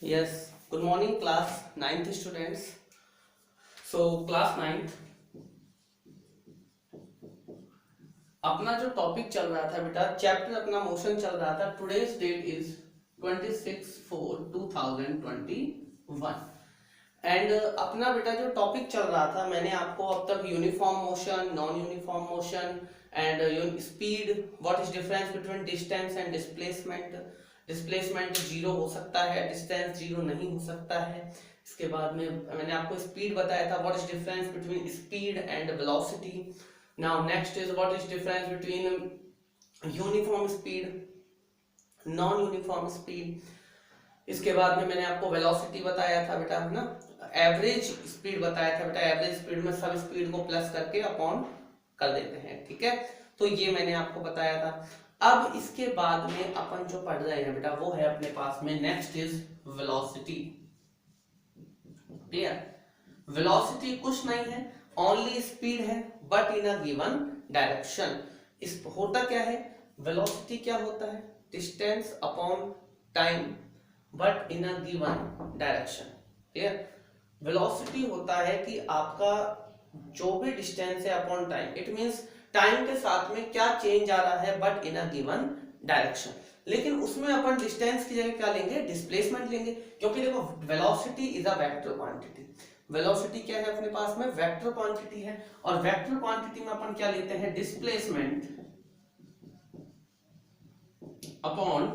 Yes, good morning class 9th students. So class 9th अपना जो topic चल रहा था बेटा, चैप्टर अपना मोशन चल रहा था. टुडेज डेट इज 26/4/2021 एंड अपना बेटा जो टॉपिक चल रहा था, मैंने आपको अब तक uniform motion, non uniform motion and speed, what is difference between distance and displacement. Displacement zero हो सकता है, डिस्टेंस जीरो नहीं हो सकता है. इसके बाद में मैंने आपको स्पीड बताया था, what is difference between speed and velocity. Now next is what is difference between uniform speed, non uniform speed. इसके बाद में मैंने आपको वेलोसिटी बताया था बेटा, है ना. एवरेज स्पीड बताया था बेटा, एवरेज स्पीड में सब स्पीड को प्लस करके अपॉन कर देते हैं, ठीक है. तो ये मैंने आपको बताया था. अब इसके बाद में अपन जो पढ़ रहे हैं बेटा, वो है अपने पास में next is velocity. Clear. Velocity कुछ नहीं है, ओनली स्पीड है but in a given direction. इस होता क्या है, वेलोसिटी क्या होता है, distance upon time but in a given direction. Clear. Velocity होता है कि आपका जो भी डिस्टेंस है upon time, it means time के साथ में क्या चेंज आ रहा है but in a given direction. लेकिन उसमें अपन डिस्टेंस की जगह क्या लेंगे, डिस्प्लेसमेंट लेंगे. क्योंकि देखो velocity is a vector quantity. Velocity क्या है अपने पास में, वेक्टर क्वांटिटी है. और वेक्टर क्वांटिटी में अपन क्या लेते हैं, डिस्प्लेसमेंट अपॉन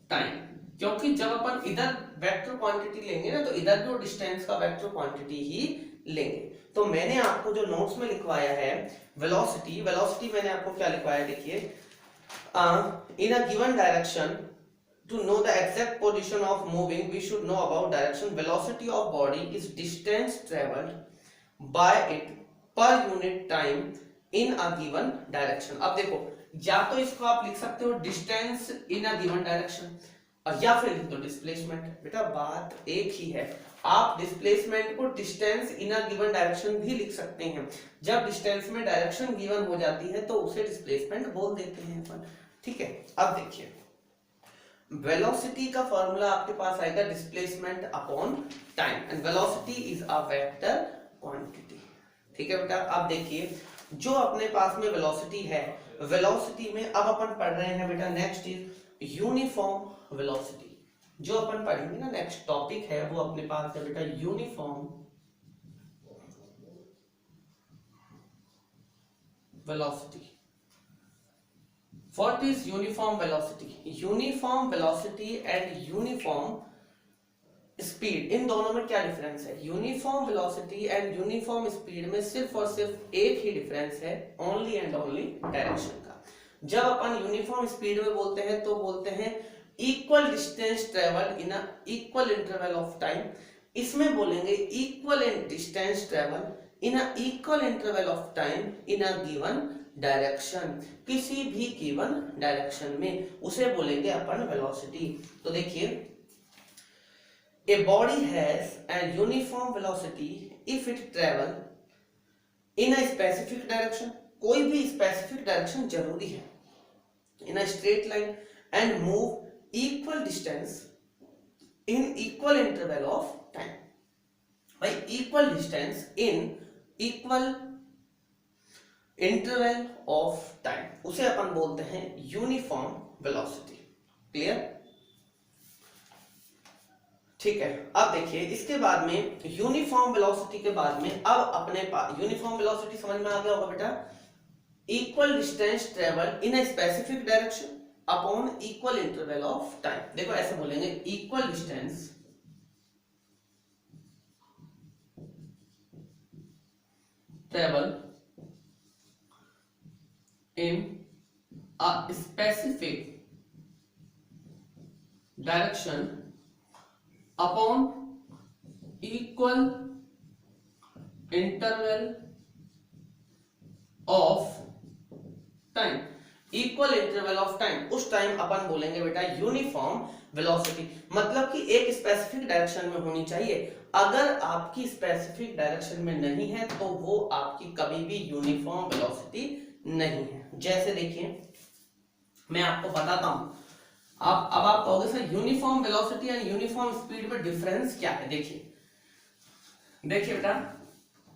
टाइम. क्योंकि जब अपन इधर वेक्टर क्वांटिटी लेंगे ना, तो इधर भी डिस्टेंस का वेक्टर क्वांटिटी ही लेंगे. तो मैंने आपको जो नोट्स में लिखवाया है वेलोसिटी, वेलोसिटी मैंने आपको क्या लिखवाया देखिए, in a given direction to know the exact position of moving we should know about direction. Velocity of body is distance traveled by it per unit time in a given direction. अब देखो, या तो इसको आप लिख सकते हो distance in a given direction, और या फिर लिख दो डिस्प्लेसमेंट. बेटा बात एक ही है. आप डिस्प्लेसमेंट को distance in a given direction भी लिख सकते हैं. जब डिस्टेंस में डायरेक्शन गिवन हो जाती है तो उसे डिस्प्लेसमेंट बोल देते हैं अपन, ठीक है. अब देखिए, वेलोसिटी का फॉर्मूला आपके पास आएगा displacement upon time and velocity is a vector quantity. ठीक है बेटा. अब देखिए, जो अपने पास में वेलोसिटी है, वेलोसिटी में अब अपन पढ़ रहे हैं बेटा, नेक्स्ट इज यूनिफॉर्म वेलोसिटी. जो अपन पढ़ेंगे ना, नेक्स्ट टॉपिक है वो अपने पास है बेटा uniform velocity. What is uniform velocity? Uniform velocity and uniform speed, इन दोनों में क्या डिफरेंस है. Uniform velocity and uniform speed में सिर्फ और सिर्फ एक ही डिफरेंस है, ओनली एंड ओनली डायरेक्शन का. जब अपन यूनिफॉर्म स्पीड में बोलते हैं तो बोलते हैं equal distance travel in a equal interval of time. इसमें बोलेंगे equal distance travel in a equal interval of time in a given direction. किसी भी गिवन डायरेक्शन में उसे बोलेंगे अपन वेलोसिटी. तो देखिए, a body has a uniform velocity if it travel in a specific direction. कोई भी स्पेसिफिक डायरेक्शन जरूरी है, in a straight line and move equal distance in equal interval of time. by equal distance in equal interval of time, उसे अपन बोलते हैं uniform velocity. Clear. ठीक है. अब देखिए, इसके बाद में यूनिफॉर्म वेलोसिटी के बाद में अब अपने पास यूनिफॉर्म वेलोसिटी समझ में आ गया होगा बेटा, equal distance travel in a specific direction upon equal interval of time. देखो ऐसे बोलेंगे, equal distance travel in a specific direction upon equal interval of time. Equal interval of time, उस टाइम अपन बोलेंगे बेटा यूनिफॉर्म वेलोसिटी. मतलब कि एक specific direction में होनी चाहिए. अगर आपकी स्पेसिफिक डायरेक्शन में नहीं है तो वो आपकी कभी भी यूनिफॉर्म वेलोसिटी नहीं है. जैसे देखिए, मैं आपको बताता हूं, अब आप कहोगे sir uniform velocity and uniform speed में डिफरेंस क्या है। देखिए बेटा,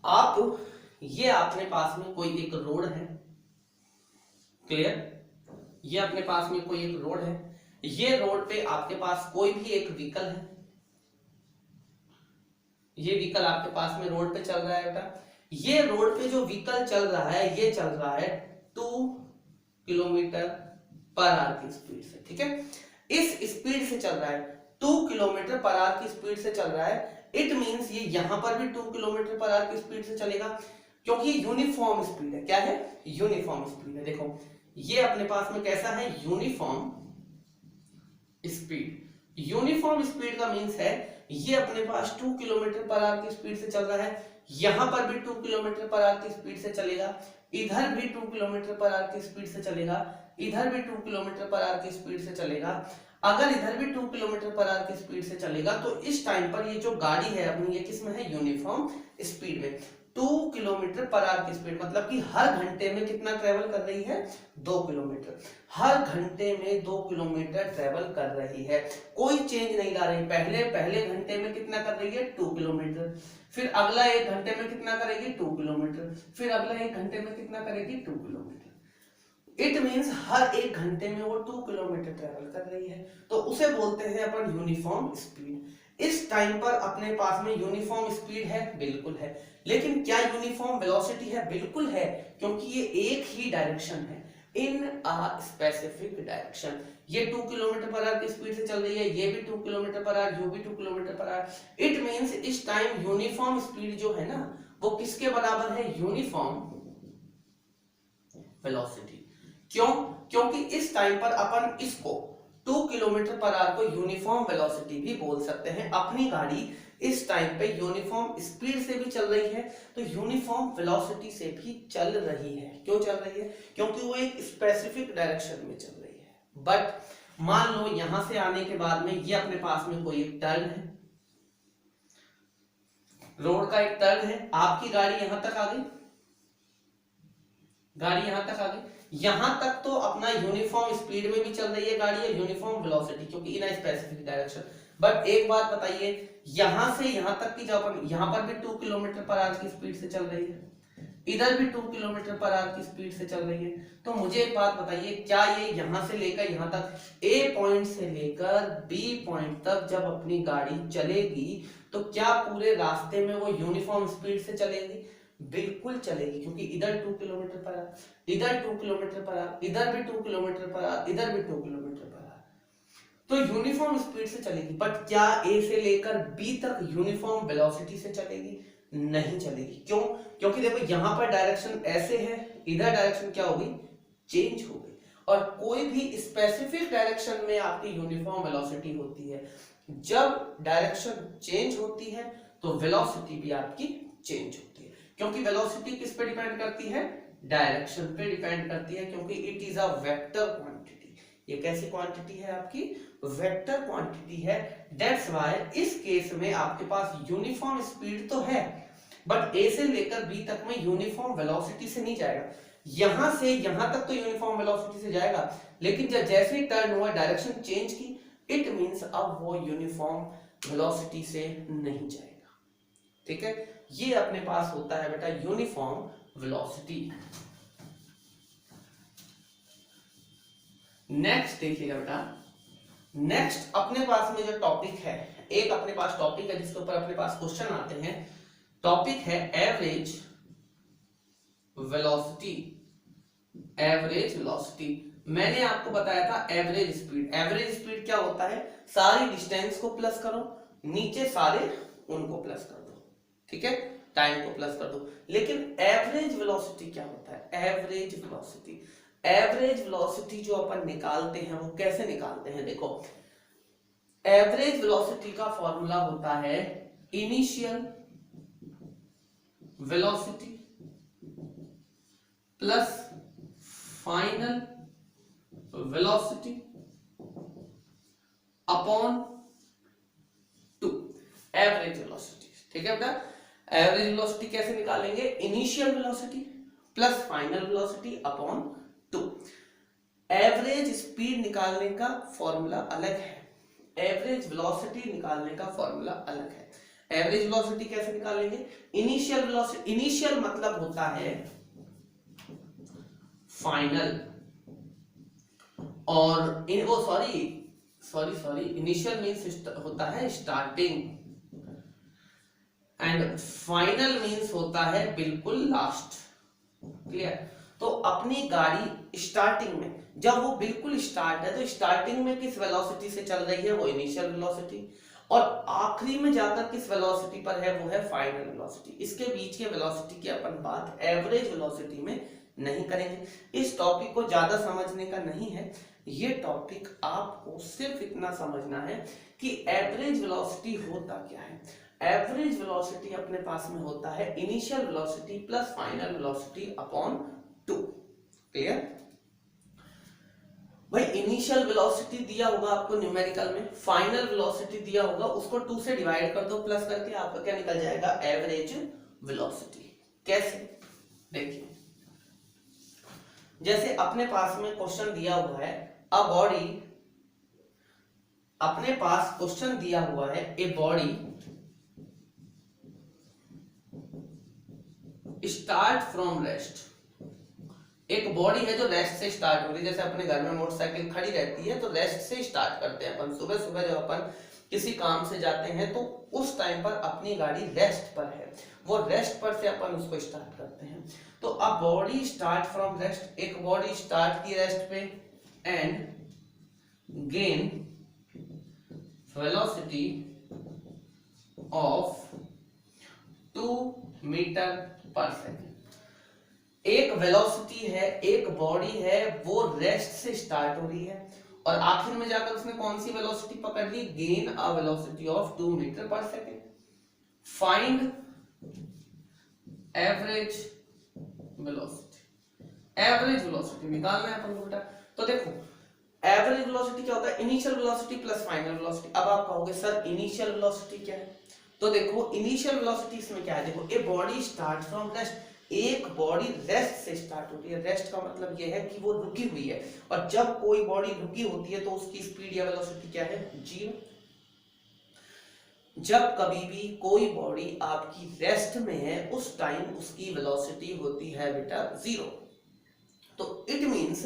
आप ये अपने पास में कोई एक रोड है, क्लियर, ये अपने पास में कोई एक रोड है, ये रोड पे आपके पास कोई भी एक व्हीकल है, ये व्हीकल आपके पास में रोड पे चल रहा है बेटा। ये रोड पे जो व्हीकल चल रहा है ये चल रहा है 2 किलोमीटर पर आवर की स्पीड से, ठीक है। इस स्पीड से चल रहा है, 2 किलोमीटर पर आवर की स्पीड से चल रहा है। इट मींस ये यहां पर भी 2 किलोमीटर पर आवर की स्पीड से चलेगा, क्योंकि यूनिफॉर्म स्पीड है। क्या है? यूनिफॉर्म स्पीड है। देखो ये अपने पास में कैसा है? Uniform speed. यूनिफॉर्म स्पीड का मींस है ये अपने पास 2 किलोमीटर पर आवर की स्पीड से चल रहा है, यहां पर भी 2 किलोमीटर पर आवर की स्पीड से चलेगा, इधर भी 2 किलोमीटर पर आवर की स्पीड से चलेगा, इधर भी 2 किलोमीटर पर आवर की स्पीड से चलेगा। अगर इधर भी 2 किलोमीटर पर आवर की स्पीड से चलेगा तो इस टाइम पर ये जो गाड़ी है अपनी, ये किसमें है? यूनिफॉर्म स्पीड में। 2 किलोमीटर पर आवर की स्पीड मतलब कि हर घंटे में कितना ट्रेवल कर रही है? 2 किलोमीटर। हर घंटे में 2 किलोमीटर ट्रेवल कर रही है, कोई चेंज नहीं ला रही। पहले घंटे में कितना कर रही है? 2 किलोमीटर। फिर अगला 1 घंटे में कितना करेगी? 2 किलोमीटर। फिर अगला 1 घंटे में कितना करेगी? 2 किलोमीटर। इट मींस हर 1 घंटे में वो 2 किलोमीटर ट्रेवल कर रही है, तो उसे बोलते हैं अपन यूनिफॉर्म स्पीड। इस टाइम पर अपने पास में यूनिफॉर्म स्पीड है? बिल्कुल है। लेकिन क्या यूनिफॉर्म वेलोसिटी है? बिल्कुल है, क्योंकि ये एक ही डायरेक्शन है, इन अ स्पेसिफिक डायरेक्शन। ये 2 किलोमीटर पर आवर की स्पीड से चल रही है, ये भी 2 किलोमीटर पर आवर, ये भी 2 kilometre per hour. It means इस टाइम यूनिफॉर्म स्पीड जो है ना, वो किसके बराबर है? Uniform velocity. क्यों? क्योंकि इस टाइम पर अपन इसको 2 किलोमीटर पर आवर को यूनिफॉर्म वेलोसिटी भी बोल सकते हैं। अपनी गाड़ी इस टाइम पे यूनिफॉर्म स्पीड से भी चल रही है, तो यूनिफॉर्म वेलोसिटी से भी चल रही है। क्यों चल रही है? क्योंकि वो एक स्पेसिफिक डायरेक्शन में चल रही है। बट मान लो यहां से आने के बाद में ये अपने पास में कोई एक टर्न है, रोड का एक टर्न है, आपकी गाड़ी यहां तक आ गई, गाड़ी यहां तक आ गई, यहां तक तो अपना यूनिफॉर्म स्पीड में भी चल रही है गाड़ी, है यूनिफॉर्म वेलोसिटी, क्योंकि इन स्पेसिफिक डायरेक्शन। बट एक बात बताइए, यहां से यहां तक की जब अपन यहां पर भी 2 किलोमीटर पर आवर की स्पीड से चल रही है, इधर भी 2 किलोमीटर पर आवर की स्पीड से चल रही है, तो मुझे एक बात बताइए, क्या ये यहां से लेकर यहां तक, ए पॉइंट से लेकर बी पॉइंट तक जब अपनी गाड़ी चलेगी, तो क्या पूरे रास्ते में वो यूनिफॉर्म स्पीड से चलेगी? बिल्कुल चलेगी, क्योंकि इधर 2 किलोमीटर पर आवर, इधर 2 किलोमीटर पर आवर, इधर भी 2 किलोमीटर पर आवर, इधर भी 2 किलोमीटर पर आवर, तो यूनिफॉर्म स्पीड से चलेगी। बट क्या ए से लेकर बी तक यूनिफॉर्म वेलोसिटी से चलेगी? नहीं चलेगी। क्यों? क्योंकि देखो यहां पर डायरेक्शन ऐसे है, इधर डायरेक्शन क्या होगी? चेंज हो गई। और कोई भी स्पेसिफिक डायरेक्शन में आपकी यूनिफॉर्म वेलोसिटी होती है, जब डायरेक्शन चेंज होती है तो वेलोसिटी भी आपकी चेंज होती है। क्योंकि वेलोसिटी किस पे डिपेंड करती है? डायरेक्शन पे डिपेंड करती है, क्योंकि it is a vector quantity. ये कैसी क्वांटिटी है? आपकी वेक्टर क्वांटिटी है। दैट्स व्हाई इस केस में आपके पास यूनिफॉर्म स्पीड तो है, बट ए से लेकर बी तक में यूनिफॉर्म वेलोसिटी से नहीं जाएगा। यहां से यहां तक तो यूनिफॉर्म वेलोसिटी से जाएगा, लेकिन जब जैसे ही टर्न हुआ, डायरेक्शन चेंज की, इट मींस अब वो यूनिफॉर्म वेलोसिटी से नहीं जाएगा। ठीक है, ये अपने पास होता है बेटा यूनिफॉर्म वेलोसिटी। नेक्स्ट देखिएगा बेटा, नेक्स्ट अपने पास में जो टॉपिक है, एक अपने पास टॉपिक है जिसके ऊपर अपने पास क्वेश्चन आते हैं। टॉपिक है एवरेज वेलोसिटी। एवरेज वेलोसिटी मैंने आपको बताया था एवरेज स्पीड। एवरेज स्पीड क्या होता है? सारी डिस्टेंस को प्लस करो, नीचे सारे उनको प्लस कर दो, ठीक है, टाइम को प्लस कर दो। लेकिन एवरेज वेलोसिटी क्या होता है? एवरेज वेलोसिटी, एवरेज वेलोसिटी जो अपन निकालते हैं वो कैसे निकालते हैं? देखो, एवरेज वेलोसिटी का फॉर्मूला होता है initial velocity plus final velocity upon 2 average velocity. ठीक है बेटा, एवरेज वेलोसिटी कैसे निकालेंगे? Initial velocity plus final velocity upon 2। Average speed निकालने का फॉर्मूला अलग है, एवरेज वेलोसिटी निकालने का फॉर्मूला अलग है। एवरेज वेलोसिटी कैसे निकालेंगे? इनिशियल वेलोसिटी, इनिशियल मतलब होता है फाइनल, और सॉरी इनिशियल मींस होता है स्टार्टिंग, एंड फाइनल मींस होता है बिल्कुल लास्ट। क्लियर? तो अपनी गाड़ी स्टार्टिंग में, जब वो बिल्कुल स्टार्ट है तो स्टार्टिंग में किस वेलोसिटी से चल रही है? वो इनिशियल वेलोसिटी, और आखिरी में जाकर किस वेलोसिटी पर है? वो है फाइनल वेलोसिटी। इसके बीच के वेलोसिटी की अपन बात एवरेज वेलोसिटी में नहीं करेंगे। इस टॉपिक को ज्यादा समझने का नहीं है, ये टॉपिक आपको सिर्फ इतना समझना है कि एवरेज वेलोसिटी होता क्या है। एवरेज वेलोसिटी अपने पास में होता है initial velocity plus final velocity upon 2। Clear? भाई इनिशियल वेलोसिटी दिया होगा आपको न्यूमेरिकल में, फाइनल वेलोसिटी दिया होगा, उसको 2 से डिवाइड कर दो, प्लस करके आपका क्या निकल जाएगा? Average velocity. कैसे? देखिए, जैसे अपने पास में क्वेश्चन दिया हुआ है अ बॉडी, अपने पास क्वेश्चन दिया हुआ है a body start from rest. एक बॉडी है जो रेस्ट से स्टार्ट हो रही है, जैसे अपने घर में मोटरसाइकिल खड़ी रहती है तो रेस्ट से स्टार्ट करते हैं अपन। सुबह सुबह जब अपन किसी काम से जाते हैं तो उस टाइम पर अपनी गाड़ी रेस्ट पर है, वो रेस्ट पर से अपन उसको स्टार्ट करते हैं। तो अब बॉडी स्टार्ट फ्रॉम रेस्ट, एक बॉडी स्टार्ट की रेस्ट पे and gain velocity of 2 metre per second. एक वेलोसिटी है, एक बॉडी है, वो रेस्ट से स्टार्ट हो रही है और आखिर में जाकर उसने कौन सी वेलोसिटी पकड़ ली? Gain a velocity of 2 metre per second. Find average velocity, average velocity निकालना है अपन को बेटा। तो देखो एवरेज वेलोसिटी क्या होता है? Initial velocity plus final velocity. अब आप कहोगे सर इनिशियल वेलोसिटी क्या है? तो देखो इनिशियल वेलोसिटी इसमें क्या है, देखो a body start from rest, एक बॉडी रेस्ट से स्टार्ट होती है। रेस्ट का मतलब यह है कि वो रुकी हुई है, और जब कोई बॉडी रुकी होती है तो उसकी स्पीड या वेलोसिटी क्या है? 0। जब कभी भी कोई बॉडी आपकी रेस्ट में है उस टाइम उसकी वेलोसिटी होती है बेटा 0। तो it means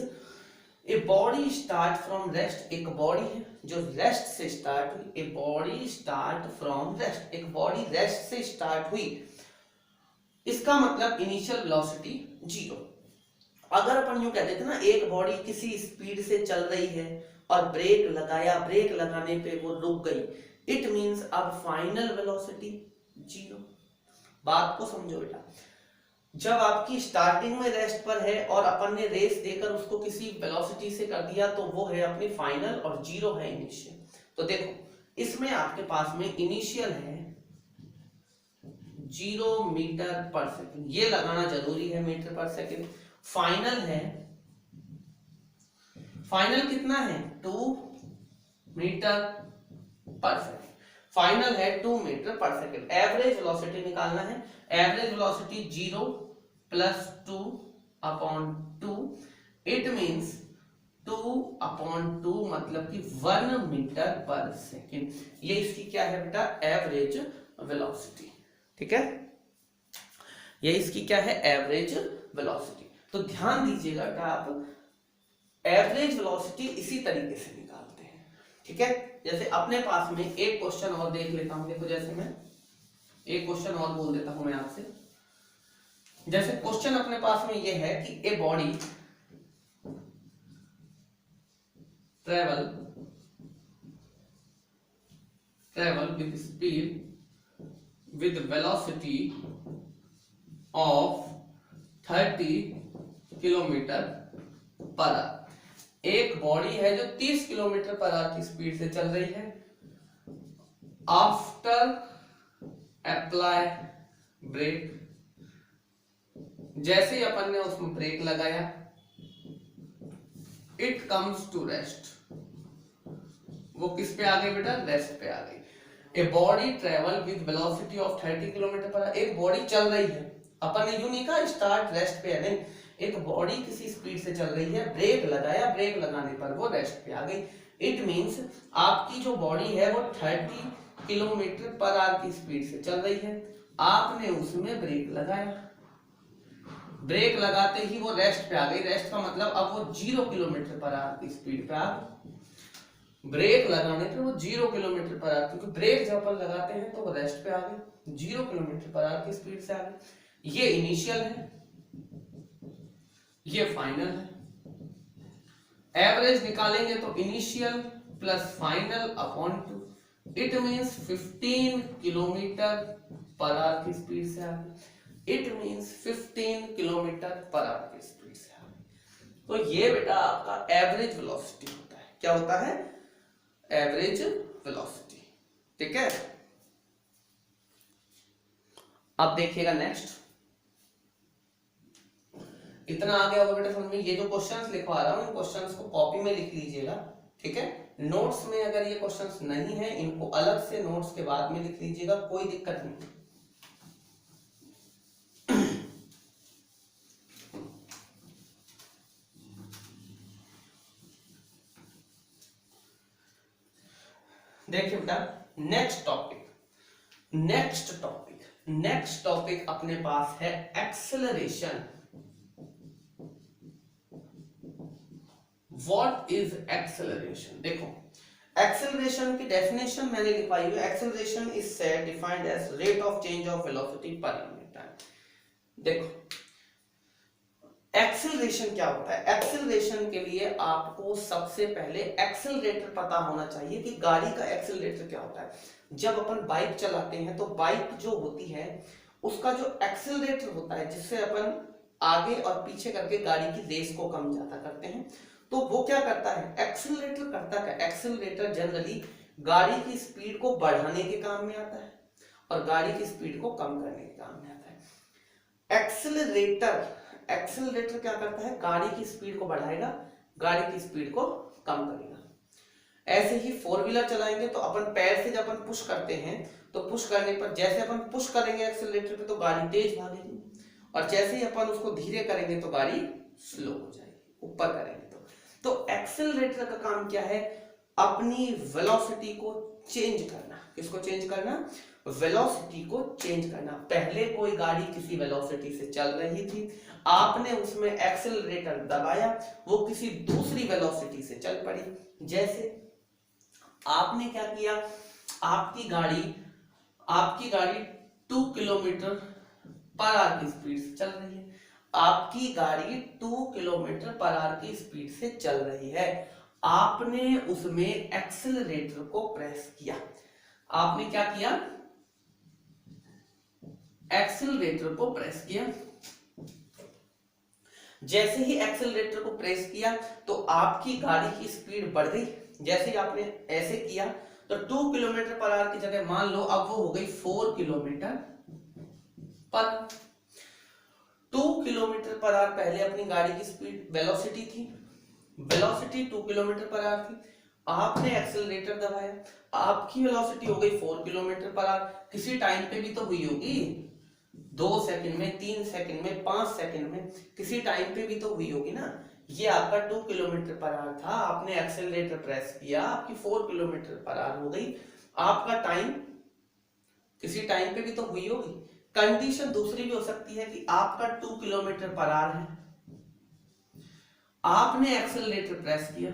a body start from rest, एक बॉडी है जो रेस्ट से स्टार्ट हुई, a body start from rest, एक बॉडी रेस्ट से स्टार्ट हुई, इसका मतलब इनिशियल वेलोसिटी 0। अगर अपन यूं कहते थे ना, एक बॉडी किसी स्पीड से चल रही है और ब्रेक लगाया, ब्रेक लगाने पे वो रुक गई, इट मींस अब फाइनल वेलोसिटी 0। बात को समझो बेटा, जब आपकी स्टार्टिंग में रेस्ट पर है और अपन ने रेस देकर उसको किसी वेलोसिटी से कर दिया तो वो है अपनी फाइनल और 0 है इनिशियल। तो देखो इसमें आपके पास में इनिशियल है 0 मीटर पर सेकेंड, ये लगाना जरूरी है मीटर पर सेकेंड। फाइनल है, फाइनल कितना है? 2 मीटर पर सेकेंड, फाइनल है 2 metre per second. Average velocity निकालना है, average velocity 0 plus 2 upon 2, it means 2 upon 2 मतलब कि 1 मीटर पर सेकेंड। ये इसकी क्या है बेटा? Average velocity. ठीक है, ये इसकी क्या है? Average velocity. तो ध्यान दीजिएगा कि आप एवरेज वेलोसिटी इसी तरीके से निकालते हैं। ठीक है, जैसे अपने पास में एक क्वेश्चन और देख लेता हूं। देखो जैसे मैं एक क्वेश्चन और बोल देता हूं मैं आपसे। जैसे क्वेश्चन अपने पास में ये है कि a body travel with speed with velocity of 30 kilometre per hour. एक बॉडी है जो 30 किलोमीटर पर आवर की स्पीड से चल रही है। आफ्टर अप्लाई ब्रेक, जैसे ही अपन ने उसमें ब्रेक लगाया, इट कम्स टू रेस्ट, वो किस पे आ गई बेटा? रेस्ट पे आ गई। A body travel with velocity of 30 kilometre per hour, एक बॉडी चल रही है, अपन ने यूं नहीं कहा स्टार्ट रेस्ट पे है, नहीं, एक बॉडी किसी स्पीड से चल रही है, ब्रेक लगाया, ब्रेक लगाने पर वो रेस्ट पे आ गई। इट मींस आपकी जो बॉडी है वो 30 किलोमीटर पर आवर की स्पीड से चल रही है, आपने उसमें ब्रेक लगाया, ब्रेक लगाते ही वो रेस्ट पे आ गई। रेस्ट का मतलब अब वो 0 किलोमीटर पर आवर की स्पीड पे आ गई। ब्रेक लगाने पर वो 0 किलोमीटर पर आवर, क्योंकि ब्रेक जब अपन लगाते हैं तो वो रेस्ट पे आ गई, 0 किलोमीटर पर आवर की स्पीड से आ गई। ये इनिशियल है, ये फाइनल है। एवरेज निकालेंगे तो initial plus final upon 2, it means 15 kilometre per hour की स्पीड से आ गई। It means 15 kilometre per hour की स्पीड से आ गई। तो ये बेटा आपका एवरेज वेलोसिटी होता है। क्या होता है? Average velocity. ठीक है, अब देखिएगा नेक्स्ट। इतना आ गया होगा बेटा समझ में। ये जो क्वेश्चंस लिखवा रहा हूं इन क्वेश्चंस को कॉपी में लिख लीजिएगा, ठीक है। नोट्स में अगर ये क्वेश्चंस नहीं है इनको अलग से नोट्स के बाद में लिख लीजिएगा, कोई दिक्कत नहीं। देखिए बेटा नेक्स्ट टॉपिक अपने पास है एक्सेलरेशन। What is acceleration? देखो एक्सेलरेशन की डेफिनेशन मैंने लिखवाई है। Acceleration is said defined as rate of change of velocity per unit time. देखो एक्सेलरेशन क्या होता है? एक्सेलरेशन के लिए आपको सबसे पहले एक्सेलरेटर पता होना चाहिए कि गाड़ी का एक्सेलरेटर क्या होता है। जब अपन बाइक चलाते हैं तो बाइक जो होती है उसका जो एक्सेलरेटर होता है, जिससे अपन आगे और पीछे करके गाड़ी की रेस को कम ज्यादा करते हैं, तो वो क्या करता है? एक्सेलरेटर करता है। एक्सेलरेटर जनरली गाड़ी की स्पीड को बढ़ाने के काम में आता है और गाड़ी की स्पीड को कम करने के काम में आता है। एक्सेलरेटर क्या करता है? गाड़ी की स्पीड को बढ़ाएगा, गाड़ी की स्पीड को कम करेगा। ऐसे ही फोर व्हीलर चलाएंगे तो अपन पैर से जब अपन पुश करते हैं तो पुश करने पर जैसे अपन पुश करेंगे एक्सेलरेटर पे तो गाड़ी तेज भागेगी, और जैसे ही अपन उसको धीरे करेंगे तो गाड़ी स्लो हो जाएगी, ऊपर करेंगे तो एक्सेलरेटर का काम क्या है? अपनी वेलोसिटी को चेंज करना। किसको चेंज करना? वेलोसिटी को चेंज करना। पहले कोई गाड़ी किसी वेलोसिटी से चल रही थी, आपने उसमें एक्सेलरेटर दबाया, वो किसी दूसरी वेलोसिटी से चल पड़ी। जैसे आपने क्या किया, आपकी गाड़ी 2 किलोमीटर पर आवर की स्पीड से चल रही है। आपकी गाड़ी 2 किलोमीटर पर आवर की स्पीड से चल रही है, आपने उसमें एक्सेलरेटर को प्रेस किया। आपने क्या किया? एक्सेलरेटर को प्रेस किया। जैसे ही एक्सेलरेटर को प्रेस किया तो आपकी गाड़ी की स्पीड बढ़ गई। जैसे ही आपने ऐसे किया तो 2 किलोमीटर पर आवर की जगह मान लो अब वो हो गई 4 किलोमीटर पर। 2 किलोमीटर पर आवर पहले अपनी गाड़ी की स्पीड वेलोसिटी थी, वेलोसिटी 2 किलोमीटर पर आवर थी। आपने एक्सेलरेटर दबाया, आपकी वेलोसिटी हो गई 4 किलोमीटर पर आवर। किसी टाइम पे भी तो हुई होगी, 2 सेकंड में, 3 सेकंड में, 5 सेकंड में, किसी टाइम पे भी तो हुई होगी ना। ये आपका 2 किलोमीटर पर आवर था, आपने एक्सेलरेटर प्रेस किया, आपकी 4 किलोमीटर पर आवर हो गई। आपका टाइम किसी टाइम पे भी तो हुई होगी। कंडीशन दूसरी भी हो सकती है कि आपका 2 किलोमीटर पर आवर है, आपने एक्सेलरेटर प्रेस किया।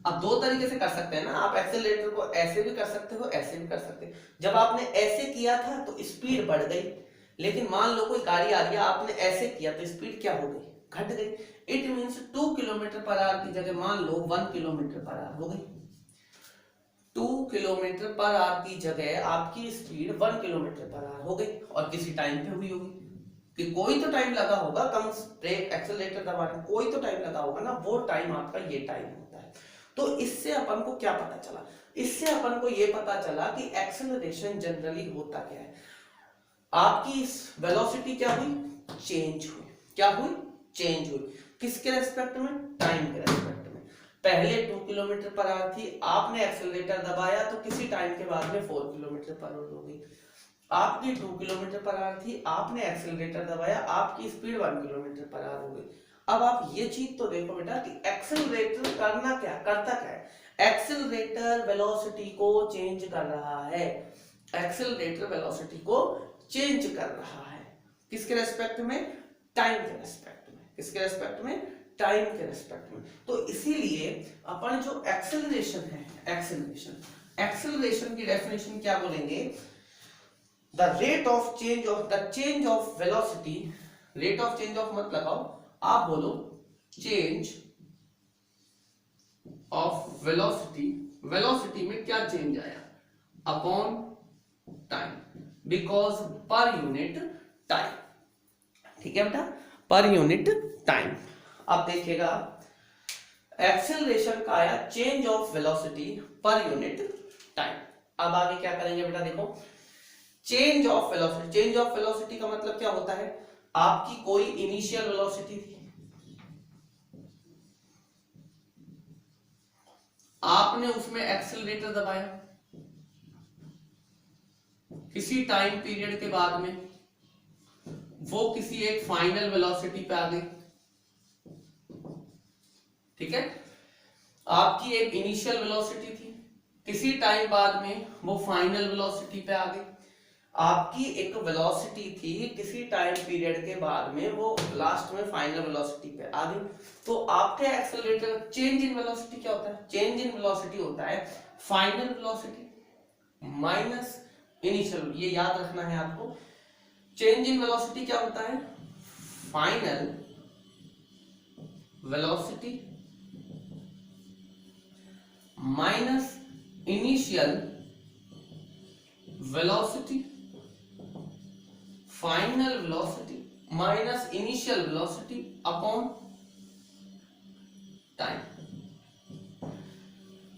अब दो तरीके से कर सकते हैं ना, आप एक्सेलरेटर को ऐसे भी कर सकते हो, ऐसे भी कर सकते हो। जब आपने ऐसे किया था तो स्पीड बढ़ गई, लेकिन मान लो कोई गाड़ी आ रही है, आपने ऐसे किया तो स्पीड क्या हो गई? घट गई। It means 2 kilometre per hour की जगह मान लो 1 किलोमीटर पर आवर हो गई। 2 किलोमीटर पर आवर की जगह आपकी स्पीड 1 किलोमीटर पर आवर हो गई, और किसी टाइम पे हुई होगी कि कोई तो टाइम लगा होगा, कम ब्रेक एक्सेलरेटर दबाने कोई तो टाइम लगा होगा ना, वो टाइम आपका ये टाइम होता है। तो इससे अपन को क्या पता चला? इससे अपन को ये पता चला कि एक्सेलरेशन जनरली होता क्या है। आपकी वेलोसिटी क्या हुई? चेंज हुई। क्या हुई? चेंज हुई। किसके रेस्पेक्ट में? टाइम के रेस्पेक्ट में। पहले 2 किलोमीटर पर आवर थी, आपने एक्सेलरेटर दबाया तो किसी टाइम के बाद में 4 किलोमीटर पर आवर हो गई। आपकी 2 किलोमीटर पर आवर थी, आपने एक्सेलरेटर दबाया, आपकी स्पीड 1 किलोमीटर पर आवर हो गई। अब आप ये चीज तो देखो बेटा कि एक्सेलरेटर करता क्या है, एक्सेलरेटर वेलोसिटी को चेंज कर रहा है, एक्सेलरेटर वेलोसिटी को चेंज कर रहा है, किसके रेस्पेक्ट में, टाइम के रेस्पेक्ट में, किसके रेस्पेक्ट में, टाइम के रेस्पेक्ट में। तो इसीलिए अपन जो एक्सेलरेशन है, एक्सेलरेशन की डेफिनेशन क्या बोलेंगे, the rate of change of velocity, rate of change of मत लगाओ, आप बोलो चेंज ऑफ वेलोसिटी, वेलोसिटी में क्या चेंज आया अपॉन टाइम, बिकॉज पर यूनिट टाइम, ठीक है बेटा, पर यूनिट टाइम। अब देखिएगा एक्सेलरेशन का आया change of velocity per unit time. अब आगे क्या करेंगे बेटा, देखो change of velocity, change of velocity का मतलब क्या होता है, आपकी कोई इनिशियल वेलोसिटी थी, आपने उसमें एक्सेलरेटर दबाया, किसी टाइम पीरियड के बाद में वो किसी एक फाइनल वेलोसिटी पे आ गई, ठीक है, आपकी एक इनिशियल वेलोसिटी थी, किसी टाइम बाद में वो फाइनल वेलोसिटी पे आ गई, आपकी एक वेलोसिटी थी, किसी टाइम पीरियड के बाद में वो लास्ट में फाइनल वेलोसिटी पे आ गई। तो आपके एक्सेलरेटर चेंज इन वेलोसिटी क्या होता है, चेंज इन वेलोसिटी होता है फाइनल वेलोसिटी माइनस इनिशियल, ये याद रखना है आपको, चेंज इन वेलोसिटी क्या होता है, final velocity minus initial velocity, final velocity minus initial velocity upon time,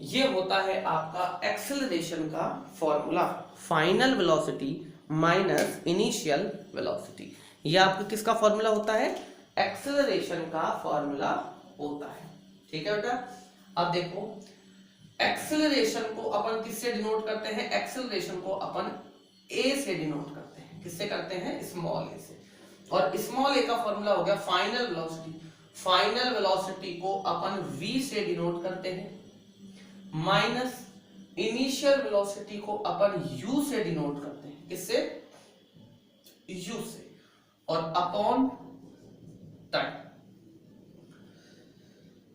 ये होता है आपका एक्सेलरेशन का formula, final velocity minus initial velocity, ये आपका किसका फॉर्मूला होता है, एक्सेलरेशन का फॉर्मूला होता है, ठीक है बेटा। अब देखो एक्सेलरेशन को अपन किससे डिनोट करते हैं, एक्सेलरेशन को अपन ए से डिनोट करते हैं, किससे करते हैं, स्मॉल ए से, और स्मॉल ए का फॉर्मूला हो गया फाइनल वेलोसिटी, फाइनल वेलोसिटी को अपन v से डिनोट करते हैं, माइनस इनिशियल वेलोसिटी को अपन u से डिनोट करते हैं, किससे, u से, और upon time.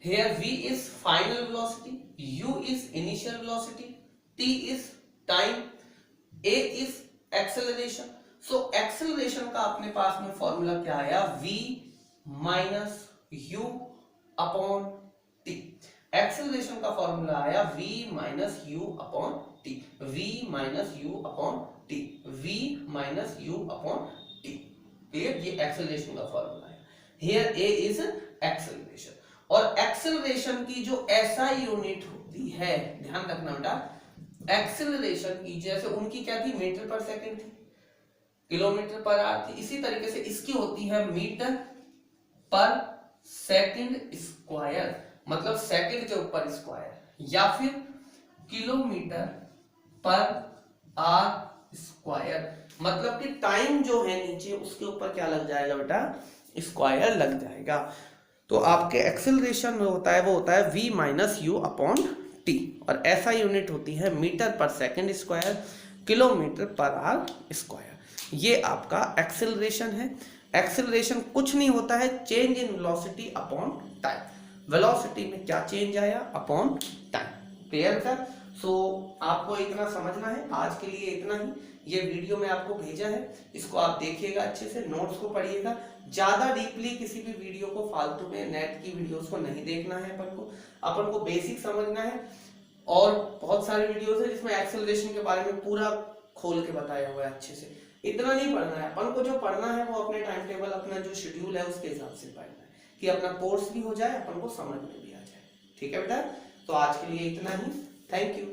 Here v is final velocity, u is initial velocity, t is time, a is acceleration. So acceleration का अपने पास में फॉर्मूला क्या आया, v minus u upon t, acceleration का फॉर्मूला आया v minus u upon t, v minus u upon t, v minus u upon t, clear, ये acceleration का formula है। Here a is acceleration, और एक्सेलरेशन की जो एसआई यूनिट होती है, ध्यान रखना बेटा, एक्सेलरेशन की जैसे उनकी क्या थी, मीटर पर सेकंड थी, किलोमीटर पर आवर थी, इसी तरीके से इसकी होती है मीटर पर सेकंड स्क्वायर, मतलब सेकंड के ऊपर स्क्वायर, या फिर किलोमीटर पर आवर स्क्वायर, मतलब कि टाइम जो है नीचे उसके ऊपर क्या लग जाएगा बेटा, स्क्वायर लग जाएगा। तो आपके एक्सेलरेशन में होता है वो होता है v minus you upon T, और ऐसा यूनिट होती है मीटर पर second square, kilometre per hour square, ये आपका एक्सेलरेशन है। एक्सेलरेशन कुछ नहीं होता है, change in velocity upon time, velocity में क्या चेंज आया अपॉन टाइम, क्लियर सर। सो आपको इतना समझना है, आज के लिए इतना ही, ये वीडियो में आपको भेजा है, इसको आप देखिएगा अच्छे से, नोट्स को पढ़िएगा, ज्यादा डीपली किसी भी वीडियो को फालतू में नेट की वीडियोस को नहीं देखना है, अपन को बेसिक समझना है, और बहुत सारे वीडियोस है जिसमें एक्सेलरेशन के बारे में पूरा खोल के बताया हुआ है अच्छे से, इतना नहीं पढ़ना है, अपन को जो पढ़ना है वो अपने टाइम टेबल, अपना जो शेड्यूल है उसके हिसाब से पढ़ना है, कि अपना कोर्स भी हो जाए, अपन को समझ में भी आ जाए, ठीक है बेटा। तो आज के लिए इतना ही, थैंक यू।